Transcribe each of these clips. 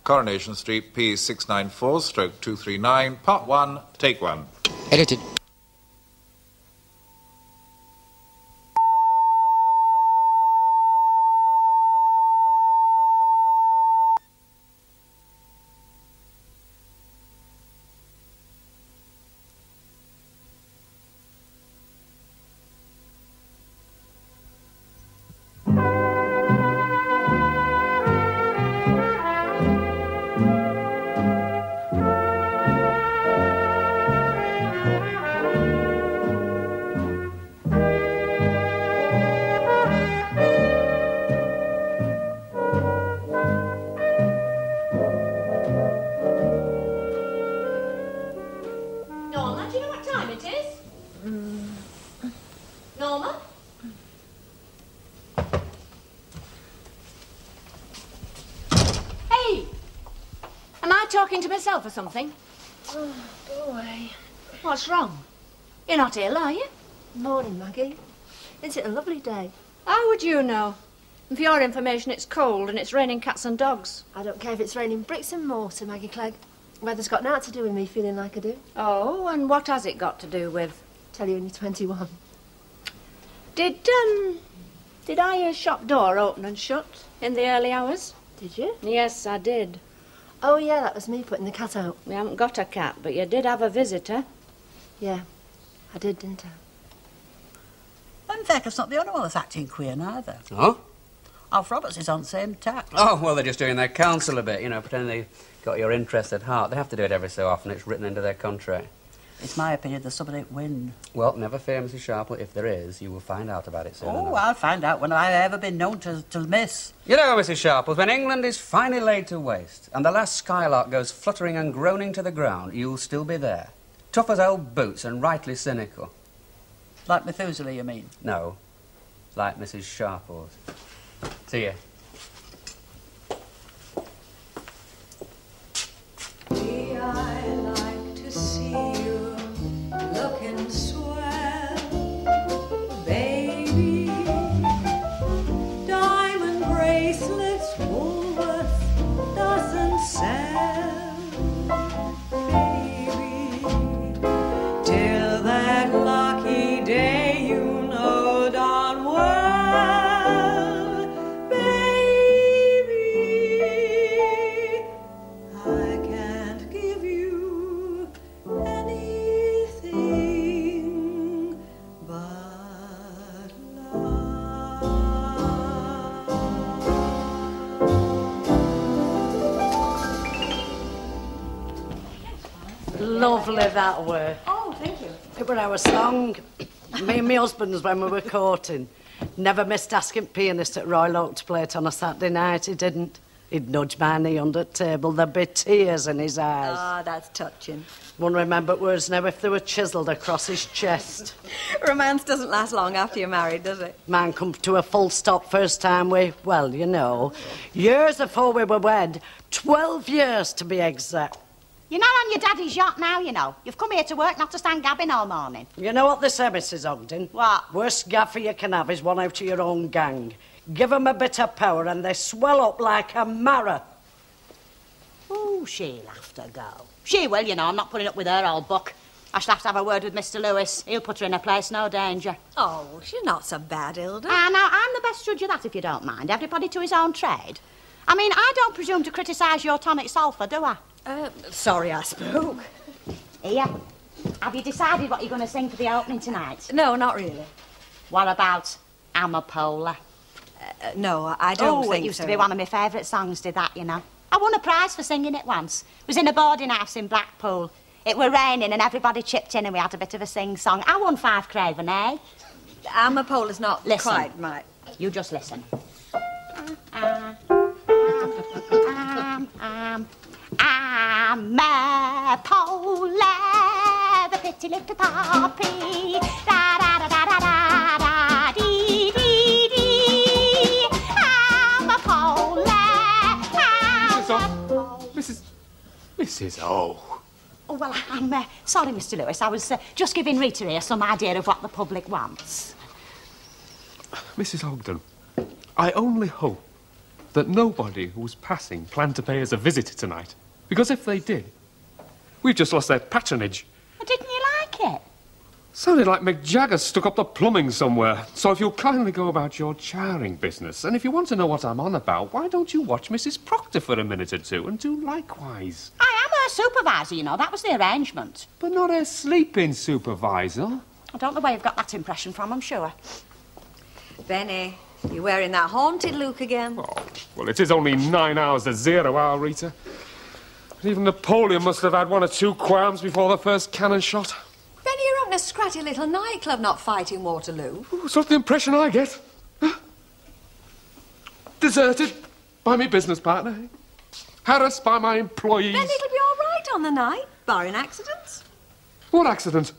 Coronation Street, P694/239, Part 1, Take 1. Edited. Talking to myself or something? Oh, boy. What's wrong? You're not ill, are you? Morning, Maggie. Isn't it a lovely day? How would you know? And for your information, it's cold and it's raining cats and dogs. I don't care if it's raining bricks and mortar, Maggie Clegg. Weather's got nothing to do with me feeling like I do. Oh, and what has it got to do with? Tell you when you're 21. Did I hear shop door open and shut in the early hours? Did you? Yes, I did. Oh, yeah, that was me putting the cat out. We haven't got a cat, but you did have a visitor. Yeah, I did, didn't I? In fact, it's not the only one that's acting queer, neither. Oh? Alf Roberts is on the same tack. Oh, well, they're just doing their counsel a bit, you know, pretending they've got your interest at heart. They have to do it every so often. It's written into their contract. It's my opinion there's somebody at wind. Well, never fear, Mrs. Sharple. If there is, you will find out about it soon Oh, enough. I'll find out when I've ever been known to miss. You know, Mrs. Sharple, when England is finally laid to waste and the last skylark goes fluttering and groaning to the ground, you'll still be there. Tough as old boots and rightly cynical. Like Methuselah, you mean? No, like Mrs. Sharple's. See ya. I like to see you looking swell, baby. Diamond bracelets Woolworth doesn't sell, baby. Till that lucky day, you know darn well, baby, I can't give you anything but love. Lovely that were. Oh, thank you. It were our song. Me and my husband's when we were courting. Never missed asking pianist at Royal Oak to play it on a Saturday night, he didn't. He'd nudge my knee under the table, there'd be tears in his eyes. Ah, that's touching. Won't remember words now if they were chiselled across his chest. Romance doesn't last long after you're married, does it? Man come to a full stop first time well, you know, years before we were wed, 12 years to be exact. You're not on your daddy's yacht now, you know. You've come here to work, not to stand gabbing all morning. You know what they say, Mrs. Ogden? What? Worst gaffer you can have is one out of your own gang. Give 'em a bit of power and they swell up like a marrow. Oh, she'll have to go. She will, you know. I'm not putting up with her old buck. I shall have to have a word with Mr. Lewis. He'll put her in her place, no danger. Oh, she's not so bad, Hilda. Now, I'm the best judge of that, if you don't mind. Everybody to his own trade. I mean, I don't presume to criticise your tonic sulphur, do I? Sorry I spoke. Here. Have you decided what you're going to sing for the opening tonight? No, not really. What about Amapola? No, I don't think it used so. to be one of my favourite songs, did that, you know. I won a prize for singing it once. It was in a boarding house in Blackpool. It were raining and everybody chipped in and we had a bit of a sing-song. I won 5 craven, eh? Amapola's not Listen. quite my... You just listen. Amapola, the pretty little poppy. Da da da da da da da dee dee dee. Amapola. Mrs. O. Oh, well, I'm sorry, Mr. Lewis. I was just giving Rita here some idea of what the public wants. Mrs. Ogden, I only hope that nobody who was passing planned to pay us a visit tonight. Because if they did, we've just lost their patronage. Well, didn't you like it? Sounded like Mick Jagger stuck up the plumbing somewhere. So if you'll kindly go about your charing business, and if you want to know what I'm on about, why don't you watch Mrs. Proctor for a minute or two and do likewise? I am her supervisor, you know. That was the arrangement. But not a sleeping supervisor. I don't know where you've got that impression from, I'm sure. Benny, you're wearing that haunted look again. Oh, well, it is only 9 hours to 0 hour, Rita. But even Napoleon must have had 1 or 2 qualms before the first cannon shot. Benny, you're up in a scratty little nightclub, not fighting Waterloo. That's not the impression I get. Deserted by my business partner. Harassed by my employees. Benny, it'll be all right on the night, barring accidents. What accident?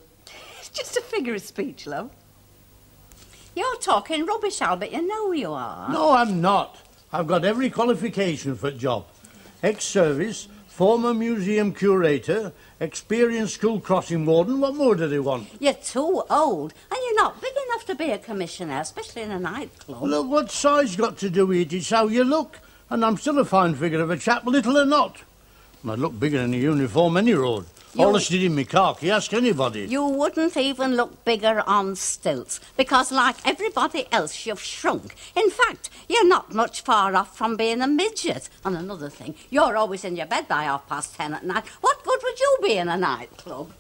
It's just a figure of speech, love. You're talking rubbish, Albert. You know you are. No, I'm not. I've got every qualification for the job. Ex-service, former museum curator, experienced school crossing warden. What more do they want? You're too old, and you're not big enough to be a commissioner, especially in a nightclub. Look, what size got to do with it? It's how you look. And I'm still a fine figure of a chap, little or not. And I'd look bigger in a uniform any road. All I did in my khaki, ask anybody. You wouldn't even look bigger on stilts, because like everybody else, you've shrunk. In fact, you're not much far off from being a midget. And another thing, you're always in your bed by 10:30 at night. What good would you be in a nightclub?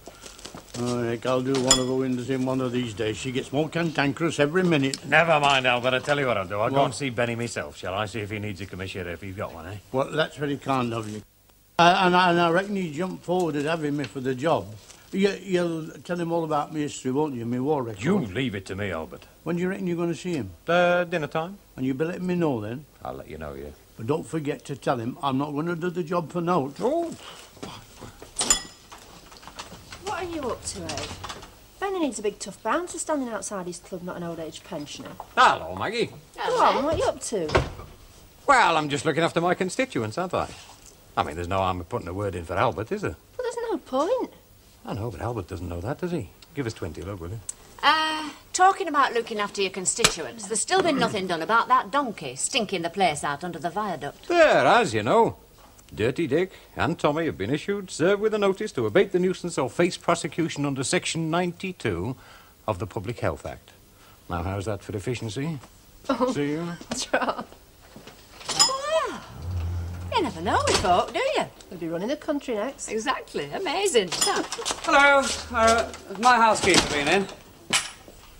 Oh, heck, I'll do one of the windows in one of these days. She gets more cantankerous every minute. Never mind, Albert. I'll tell you what I'll do. I'll go and see Benny myself, shall I? See if he needs a commissioner, if he's got one, eh? Well, that's very kind of you. And I reckon you jump forward at having me for the job. You'll tell him all about my history, won't you? My war record. You leave it to me, Albert. When do you reckon you're going to see him? Dinner time. And you'll be letting me know then? I'll let you know, yeah. But don't forget to tell him I'm not going to do the job for naught. Oh. What are you up to, eh? Benny needs a big tough bouncer standing outside his club, not an old-age pensioner. Hello, Maggie. Go on, what are you up to? Well, I'm just looking after my constituents, aren't I? I mean, there's no harm in putting a word in for Albert, is there? Well, there's no point. I know, but Albert doesn't know that, does he? Give us 20, love, will you? Talking about looking after your constituents, there's still been nothing done about that donkey stinking the place out under the viaduct. There, as you know. Dirty Dick and Tommy have been issued, served with a notice to abate the nuisance or face prosecution under Section 92 of the Public Health Act. Now, how's that for efficiency? Oh, See you? that's right. You never know with folk, do you? We'll be running the country next. Exactly. Amazing. Hello. My housekeeper been in?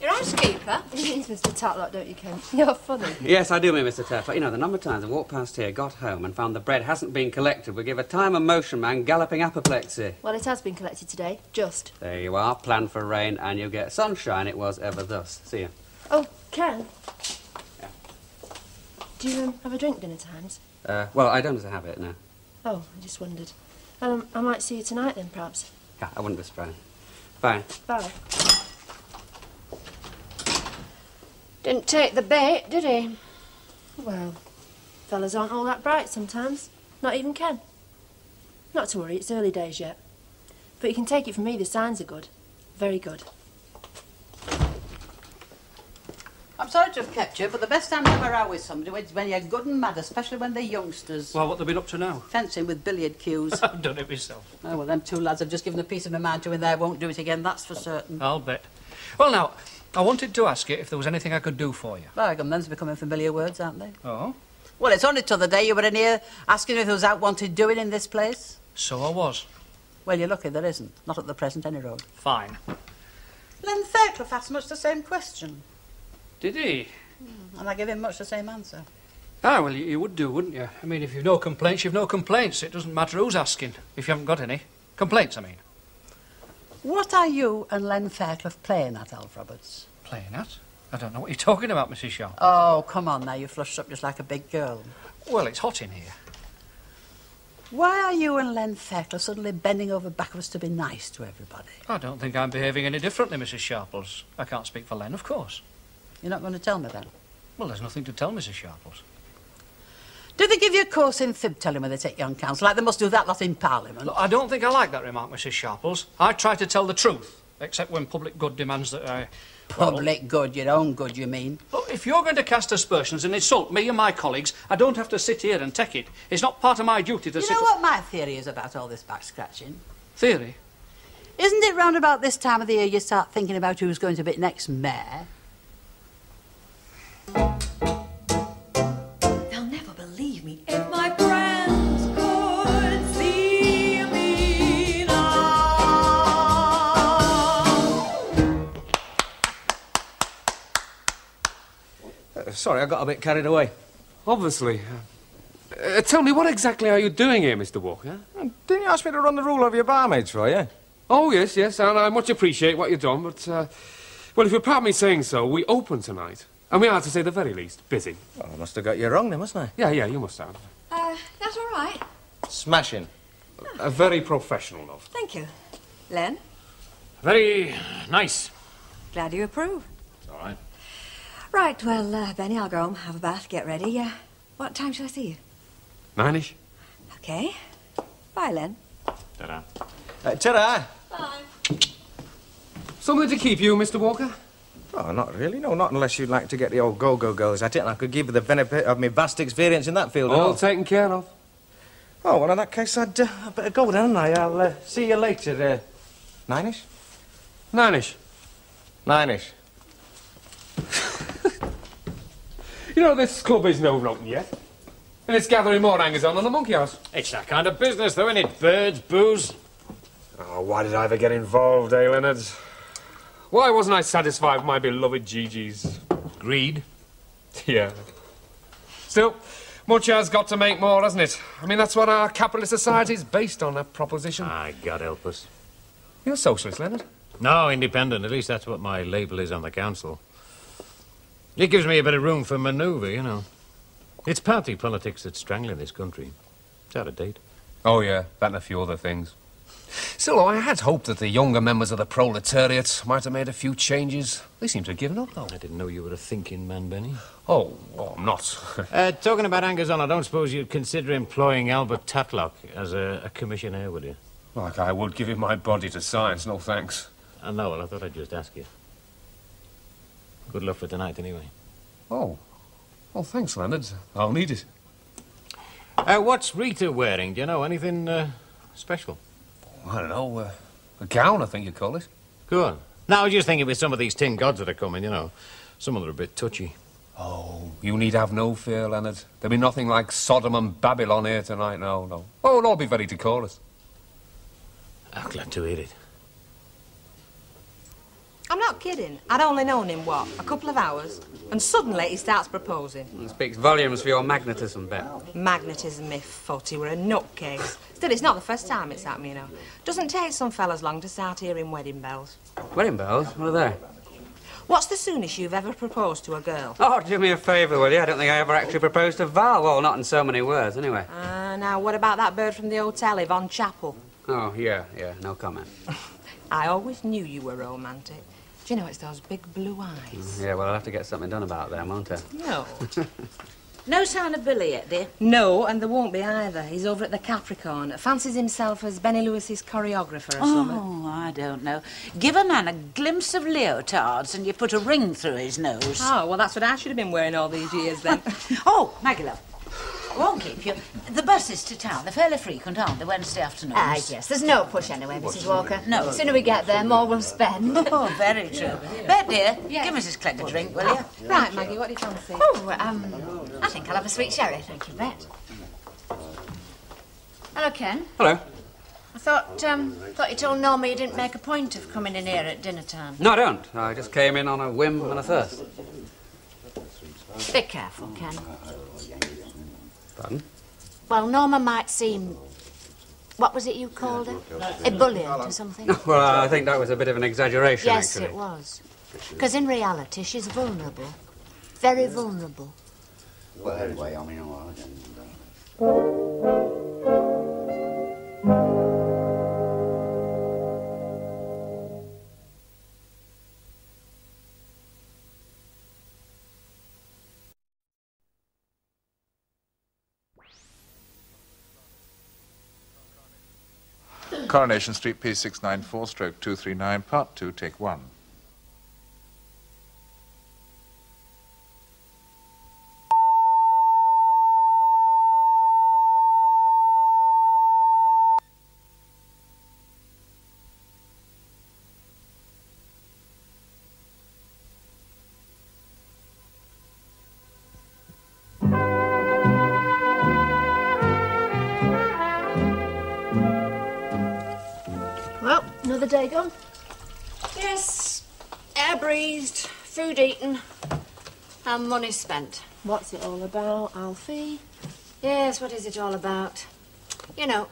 Your housekeeper? You mean Mr. Tatlock, don't you, Ken? You're funny. Yes, I do mean Mr. Teffer. You know, the number of times I walked past here, got home and found the bread hasn't been collected would give a time and motion man galloping apoplexy. Well, it has been collected today. Just. There you are. Plan for rain and you get sunshine. It was ever thus. See you. Oh, Ken. Yeah. Do you have a drink dinner times? Well, I don't have it now. Oh, I just wondered. I might see you tonight then, perhaps. Yeah, I wouldn't be surprised. Bye. Bye. Didn't take the bait, did he? Well, fellas aren't all that bright sometimes. Not even Ken. Not to worry, it's early days yet. But you can take it from me, the signs are good. Very good. I'm sorry to have kept you, but the best time to have a row with somebody is when you're good and mad, especially when they're youngsters. Well, what they've been up to now? Fencing with billiard cues. I've done it myself. Oh, well, them 2 lads I've just given a piece of my mind to in there won't do it again, that's for certain. I'll bet. Well, now, I wanted to ask you if there was anything I could do for you. By gum, them's becoming familiar words, aren't they? Oh? Well, it's only t'other day you were in here asking if there was outwanted doing in this place. So I was. Well, you're lucky there isn't. Not at the present, any road. Fine. Len Fairclough asked much the same question. Did he? And I gave him much the same answer. Ah, well, you would do, wouldn't you? I mean, if you've no complaints, you've no complaints. It doesn't matter who's asking, if you haven't got any. Complaints, I mean. What are you and Len Fairclough playing at, Alf Roberts? Playing at? I don't know what you're talking about, Mrs. Sharp. Oh, come on now, you flushed up just like a big girl. Well, it's hot in here. Why are you and Len Fairclough suddenly bending over backwards to be nice to everybody? I don't think I'm behaving any differently, Mrs. Sharples. I can't speak for Len, of course. You're not going to tell me then? Well, there's nothing to tell, Mrs. Sharples. Do they give you a course in fib-telling when they take you on council, like they must do that lot in Parliament? Look, I don't think I like that remark, Mrs. Sharples. I try to tell the truth, except when public good demands that I... Public good, your own good, you mean? Look, if you're going to cast aspersions and insult me and my colleagues, I don't have to sit here and take it. It's not part of my duty to You sit... know what my theory is about all this back-scratching? Theory? Isn't it round about this time of the year you start thinking about who's going to be next mayor? They'll never believe me if my friends could see me now. Sorry, I got a bit carried away. Obviously. Tell me, what exactly are you doing here, Mr. Walker? Didn't you ask me to run the rule over your barmaids for you? Oh, yes, and I much appreciate what you've done, but, well, if you'll pardon me saying so, we open tonight. And we are, to say the very least, busy. Oh, I must have got you wrong then, mustn't I? Yeah, you must have. That's all right. Smashing. A very professional, love. Thank you. Len, Very nice. glad you approve. It's all right. Right, well, Benny, I'll go home, have a bath, get ready. What time shall I see you? 9-ish. Okay. Bye, Len. Ta-da. Ta-da. Bye. Something to keep you, Mr. Walker? Oh, not really, no, not unless you'd like to get the old go-go girls at it, and I could give you the benefit of my vast experience in that field. All taken care of. Oh, well, in that case, I'd better go then, hadn't I? I'll see you later. 9-ish? 9-ish. 9-ish. You know, this club isn't over open yet. And it's gathering more hangers-on than the monkey house. It's that kind of business, though, isn't it? Birds, booze. Oh, why did I ever get involved, eh, Leonard? Why wasn't I satisfied with my beloved Gigi's? Greed. Yeah. Still, much has got to make more, hasn't it? I mean, that's what our capitalist society is based on, that proposition. Ah, God help us. You're socialist, Leonard? No, independent. At least that's what my label is on the council. It gives me a bit of room for manoeuvre, you know. It's party politics that's strangling this country. It's out of date. Oh, yeah, that and a few other things. Still, I had hoped that the younger members of the proletariat might have made a few changes. They seem to have given up, though. I didn't know you were a thinking man, Benny. Oh, I'm not. Talking about hangers-on, I don't suppose you'd consider employing Albert Tatlock as a commissioner, would you? Like I would give him my body to science, no thanks. I know, well, I thought I'd just ask you. Good luck for tonight, anyway. Oh. Oh, thanks, Leonard. I'll need it. What's Rita wearing? Do you know anything special? I don't know. A gown, I think you call it. Go on. Now, I was just thinking with some of these tin gods that are coming, you know. Some of them are a bit touchy. Oh, you need have no fear, Leonard. There'll be nothing like Sodom and Babylon here tonight, no. Oh, it'll all be very decorous. I'm glad to hear it. I'm not kidding. I'd only known him, what, a couple of hours? And suddenly he starts proposing. It speaks volumes for your magnetism, Bet. Magnetism, me foot. He were a nutcase. Still, it's not the first time it's happened, you know. Doesn't take some fellas long to start hearing wedding bells. Wedding bells? What are they? What's the soonest you've ever proposed to a girl? Oh, do me a favour, will you? I don't think I ever actually proposed to Val. Well, not in so many words, anyway. Now, what about that bird from the hotel, Yvonne Chapel? Oh, yeah, no comment. I always knew you were romantic. Do you know, it's those big blue eyes. Yeah, well, I'll have to get something done about them, won't I? No. No sign of Billy yet, dear? No, and there won't be either. He's over at the Capricorn. Fancies himself as Benny Lewis's choreographer or something. Oh, I don't know. Give a man a glimpse of leotards and you put a ring through his nose. Oh, well, that's what I should have been wearing all these years, then. Oh, Maggie, love. I won't keep you. The buses to town, they're fairly frequent, aren't they, Wednesday afternoons? Ah, yes. There's no push anyway, Mrs. Walker. No. The sooner we get there, more we'll spend. Oh, very true. Bet, dear, give Mrs. Clegg a drink, will you? Right, Maggie, what do you fancy? Oh, I think I'll have a sweet sherry. Thank you, Bet. Hello, Ken. Hello. I thought you told Norma you didn't make a point of coming in here at dinner time. No, I don't. I just came in on a whim and a thirst. Be careful, Ken. Pardon? Well, Norma might seem... What was it you called her? Ebullient or something? Well, I think that was a bit of an exaggeration, Yes, actually. it was. Because in reality, she's vulnerable. Very vulnerable. Well, anyway, I mean, Coronation Street, P694, stroke 239, part 2, take 1. Another day gone? Yes. Air breathed, food eaten, and money spent. What's it all about, Alfie? Yes, what is it all about? You know,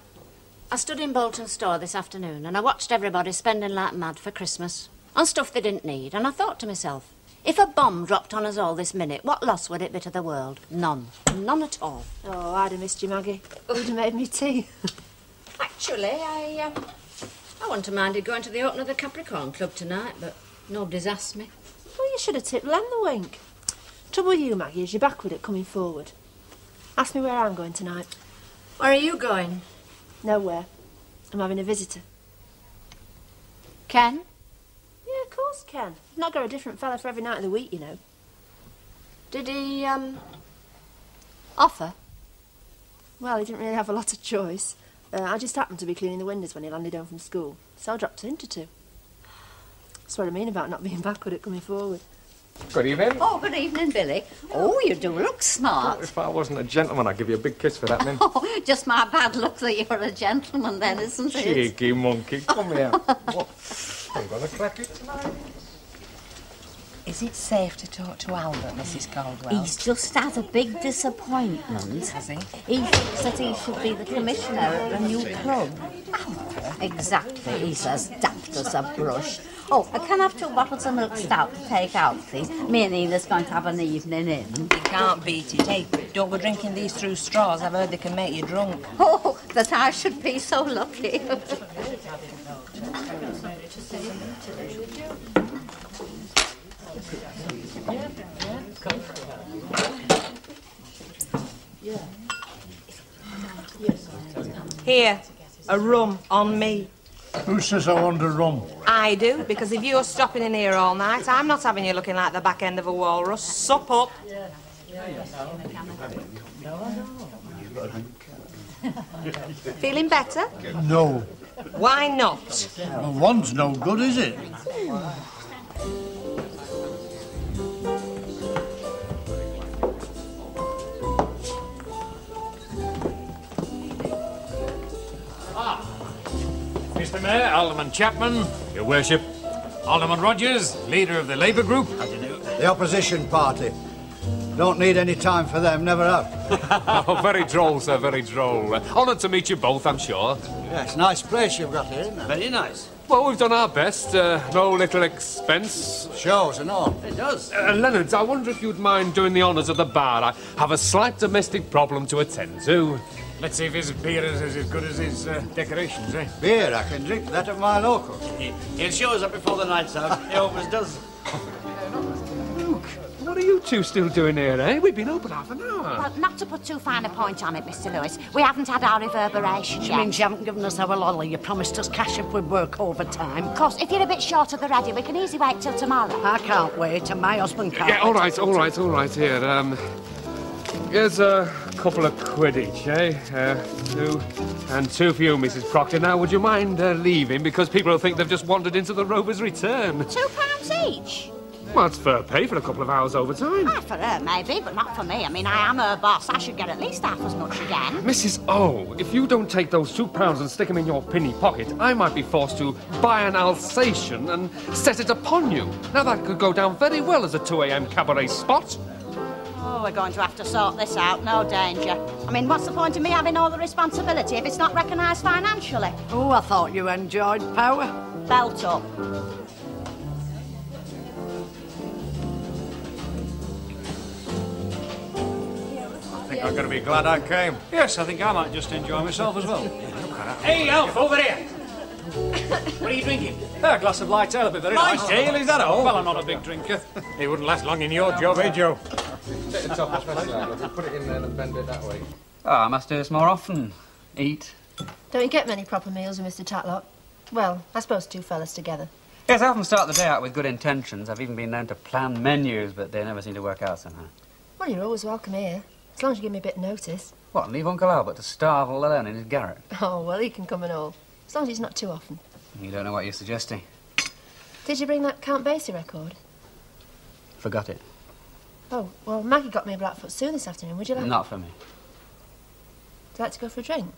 I stood in Bolton's store this afternoon and I watched everybody spending like mad for Christmas on stuff they didn't need, and I thought to myself, if a bomb dropped on us all this minute, what loss would it be to the world? None. None at all. Oh, I'd have missed you, Maggie. Who'd have made me tea? Actually, I wouldn't have minded going to the open of the Capricorn Club tonight, but nobody's asked me. Well, you should have tipped Len the wink. Trouble with you, Maggie, is you're backward at coming forward. Ask me where I'm going tonight. Where are you going? Nowhere. I'm having a visitor. Ken? Yeah, of course, Ken. I've not got a different fella for every night of the week, you know. Did he, offer? Well, he didn't really have a lot of choice. I just happened to be cleaning the windows when he landed home from school, so I dropped a hint or two. That's what I mean about not being backward at coming forward. Good evening. Oh, good evening, Billy. Oh, you do look smart. If I wasn't a gentleman, I'd give you a big kiss for that, Min. Oh, just my bad luck that you're a gentleman then, isn't it? Cheeky monkey, come here. What? I'm going to crack it tonight. Is it safe to talk to Albert, Mrs. Caldwell? He's just had a big disappointment. Has he? He thinks that he should be the commissioner at the new club. Exactly. He's as daft as a brush. Oh, I can have 2 bottles of milk stout to take out, please. Me and Enid's going to have an evening in. You can't beat it. Hey, don't go drinking these through straws. I've heard they can make you drunk. Oh, that I should be so lucky. Here, a rum on me. Who says I want a rum? I do, because if you're stopping in here all night, I'm not having you looking like the back end of a walrus. Sup up. Feeling better? No. Why not? Well, one's no good, is it? Mr. Mayor, Alderman Chapman, Your Worship, Alderman Rogers, leader of the Labour Group. How do you do? The opposition party. Don't need any time for them, never have. Oh, very droll, sir, very droll. Honoured to meet you both, I'm sure. Yes, nice place you've got here, isn't it? Very nice. Well, we've done our best. No little expense. Shows and all. It does. Leonard, I wonder if you'd mind doing the honours of the bar. I have a slight domestic problem to attend to. Let's see if his beer is as good as his decorations, eh? Beer, I can drink that of my local. He'll show us up before the night's out. He always does. Luke, what are you two still doing here, eh? We've been open half an hour. Well, not to put too fine a point on it, Mr. Lewis, we haven't had our reverberation Which yet. means you haven't given us our lolly. You promised us cash if we work overtime. Of course, if you're a bit short of the ready, we can easily wait till tomorrow. I can't wait, and my husband can't. Yeah, all right, here. Here's a couple of quid each, eh? 2 and 2 for you, Mrs. Proctor. Now, would you mind leaving? Because people will think they've just wandered into the Rover's Return. £2 each? Well, it's fair pay for a couple of hours overtime. Ah, for her, maybe, but not for me. I mean, I am her boss. I should get at least half as much again. Mrs. O, if you don't take those £2 and stick them in your pinny pocket, I might be forced to buy an Alsatian and set it upon you. Now, that could go down very well as a 2 a.m. cabaret spot. Oh, we're going to have to sort this out, no danger. I mean, what's the point of me having all the responsibility if it's not recognised financially? Oh, I thought you enjoyed power. Belt up. I think I'm going to be glad I came. Yes, I think I might just enjoy myself as well. Hey, Alf, over here! What are you drinking? A glass of light ale would be very nice. Light ale, is that all? Well, I'm not a big drinker. It wouldn't last long in your job, eh, Joe? Take the top especially out. If you put it in there and bend it that way. Oh, I must do this more often. Eat. Don't you get many proper meals with Mr. Tatlock? Well, I suppose 2 fellas together. Yes, I often start the day out with good intentions. I've even been known to plan menus, but they never seem to work out somehow. Well, you're always welcome here, as long as you give me a bit of notice. What, and leave Uncle Albert to starve all alone in his garret? Oh, well, he can come and all, as long as it's not too often. You don't know what you're suggesting. Did you bring that Count Basie record? Forgot it. Oh, well, Maggie got me a Blackfoot soon this afternoon. Would you like... Not for me. Would you like to go for a drink?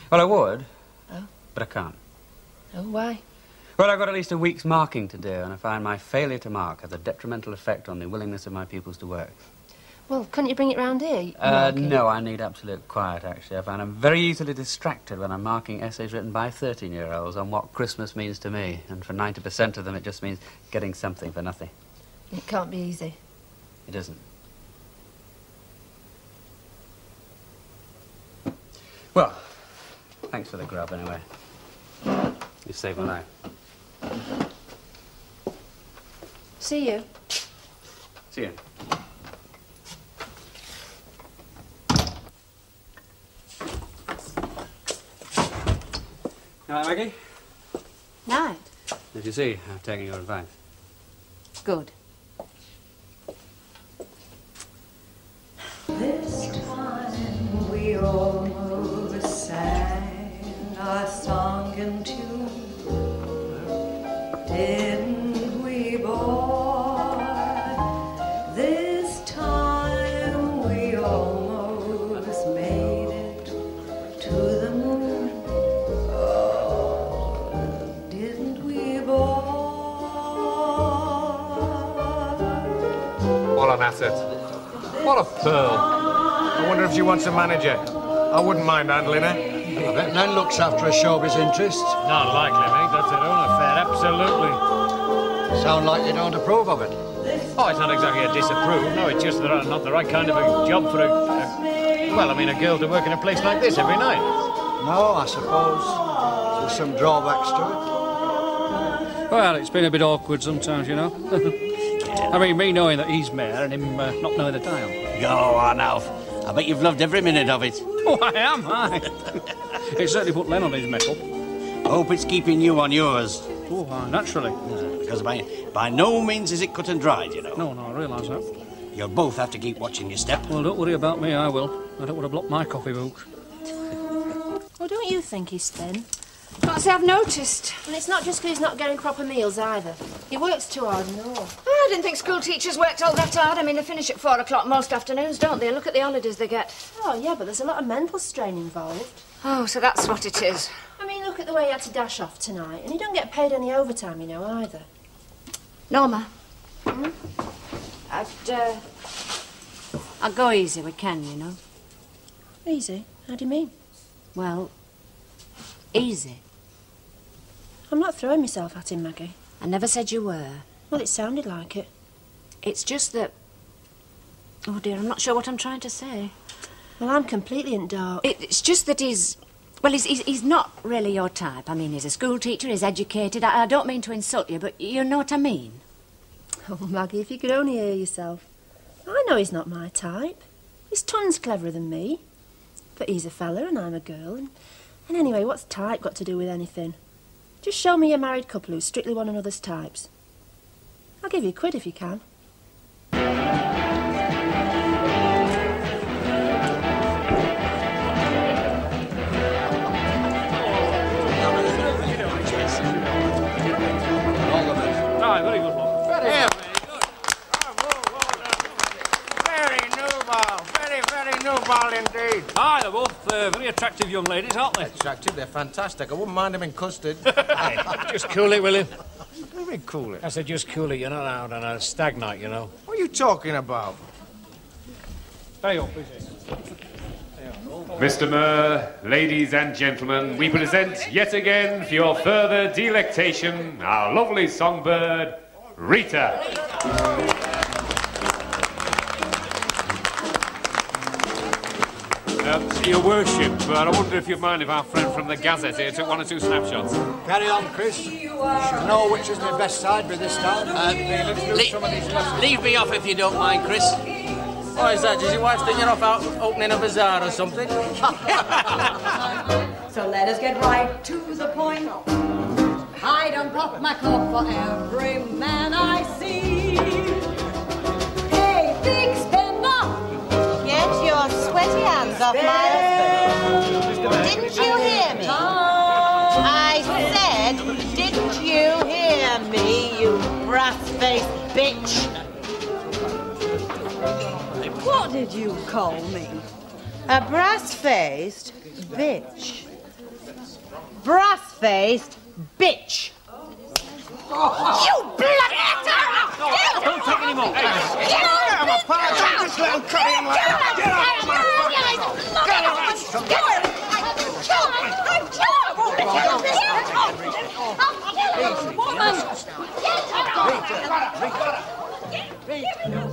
Well, I would. Oh. But I can't. Oh, why? Well, I've got at least a week's marking to do, and I find my failure to mark has a detrimental effect on the willingness of my pupils to work. Well, couldn't you bring it round here? No, I need absolute quiet, actually. I find I'm very easily distracted when I'm marking essays written by 13-year-olds on what Christmas means to me, and for 90% of them it just means getting something for nothing. It can't be easy. It isn't. Well, thanks for the grub, anyway. You saved my life. See you. See you. Night, Maggie. Night. As you see, I'm taking your advice. Good. This time we almost sang our song in tune. Didn't we, boy? This time we almost made it to the moon. Oh, didn't we, boy? What an asset. What a pearl. I wonder if she wants a manager. I wouldn't mind handling her. I bet Nan looks after her showbiz interests. Not likely, mate. That's her own affair, absolutely. Sound like you don't approve of it. Oh, it's not exactly a disapprove. No, it's just not the right kind of a job for a girl to work in a place like this every night. No, I suppose there's some drawbacks to it. Well, it's been a bit awkward sometimes, you know. I mean, me knowing that he's mayor and him not knowing the dial. Go on, Alf. I bet you've loved every minute of it. Oh, I am, aye. It certainly put Len on his mettle. Hope it's keeping you on yours. Oh, aye, naturally. Because by no means is it cut and dried, you know. No, I realise that. You'll both have to keep watching your step. Well, don't worry about me, I will. I don't want to block my coffee book. Well, don't you think he's thin? Can't say I've noticed. And it's not just because he's not getting proper meals either. He works too hard and all. I didn't think school teachers worked all that hard. I mean, they finish at 4 o'clock most afternoons, don't they? Look at the holidays they get. Oh, yeah, but there's a lot of mental strain involved. Oh, so that's what it is. I mean, look at the way he had to dash off tonight. And he don't get paid any overtime, you know, either. Norma. I'll go easy with Ken, you know. Easy? How do you mean? Well, easy. I'm not throwing myself at him, Maggie. I never said you were. Well, it sounded like it. It's just that... Oh, dear, I'm not sure what I'm trying to say. Well, I'm completely in dark. It's just that he's... Well, he's not really your type. I mean, he's a school teacher, he's educated. I don't mean to insult you, but you know what I mean. Oh, Maggie, if you could only hear yourself. I know he's not my type. He's tons cleverer than me. But he's a fella and I'm a girl. And anyway, what's type got to do with anything? Just show me a married couple who's strictly one another's types. I'll give you £1 if you can. Aye, very good, Bob. Very new ball indeed. Aye, they're both very attractive young ladies, aren't they? Attractive, they're fantastic. I wouldn't mind them in custard. Hey, just cool it, will you? What do you mean, cool it? I said just cool it. You're not out on a stag night, you know. What are you talking about? There you go, please. Mr. Mayor, ladies and gentlemen, we present yet again for your further delectation our lovely songbird, Rita. Your Worship, I wonder if you'd mind if our friend from the Gazette here took 1 or 2 snapshots. Carry on, Chris. You should know which is my best side by this time. Leave me off if you don't mind, Chris. Oh, is that? Is your wife thinking you're off out opening a bazaar or something? So let us get right to the point. I don't pop my cork for every man I see. Hey, big spender! Get your sweaty hands off my husband. Didn't you hear me? I said, didn't you hear me, you brass-faced bitch? What did you call me? A brass-faced bitch. Brass-faced bitch. You bloody actor! Don't take any more. Get out of my pants! Just let him cut him like that! Get out of my pants! Get out! I'm woman! Get out!